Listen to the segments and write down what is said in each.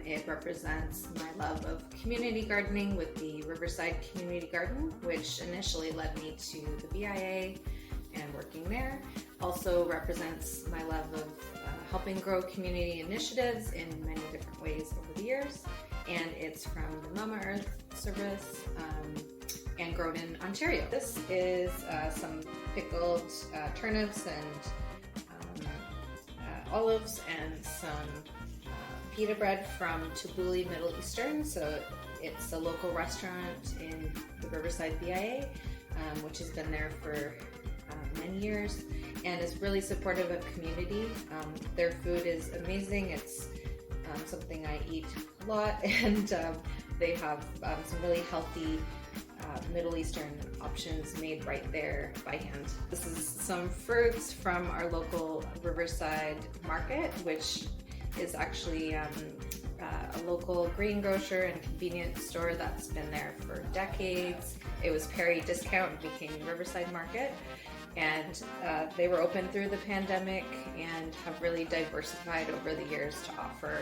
It represents my love of community gardening with the Riverside Community Garden, which initially led me to the BIA and working there. Also represents my love of helping grow community initiatives in many different ways over the years. And it's from the Mama Earth service and grown in Ontario. This is some pickled turnips and olives and some pita bread from Tabbouleh Middle Eastern. So it's a local restaurant in the Riverside BIA, which has been there for many years and is really supportive of community. Their food is amazing. It's something I eat a lot, and they have some really healthy Middle Eastern options made right there by hand. This is some fruits from our local Riverside market, which is actually a local greengrocer and convenience store that's been there for decades. It was Perry Discount and became Riverside Market, and they were open through the pandemic and have really diversified over the years to offer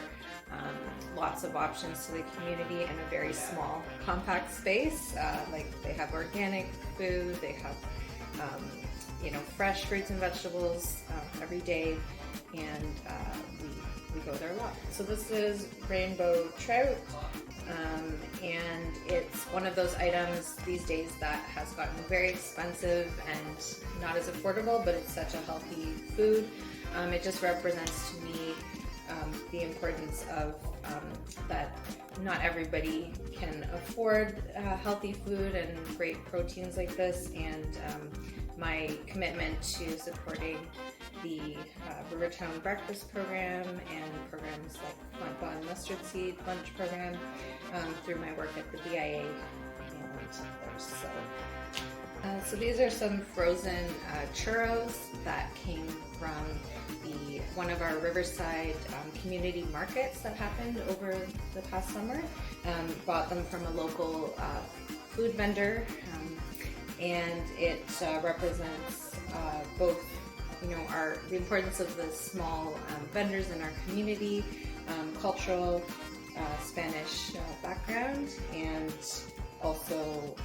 lots of options to the community in a very small, compact space. Like they have organic food, they have fresh fruits and vegetables every day, and we go there a lot. So this is rainbow trout, and it's one of those items these days that has gotten very expensive and not as affordable, but it's such a healthy food. It just represents to me the importance of that not everybody can afford healthy food and great proteins like this, and my commitment to supporting the Rivertown Breakfast Program and programs like Plant Bond Mustard Seed Lunch Program through my work at the BIA and others. So these are some frozen churros that came from one of our Riverside community markets that happened over the past summer. Bought them from a local food vendor, and it represents both the importance of the small vendors in our community, cultural Spanish background, and also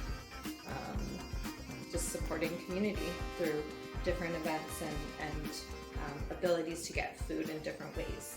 just supporting community through different events and abilities to get food in different ways.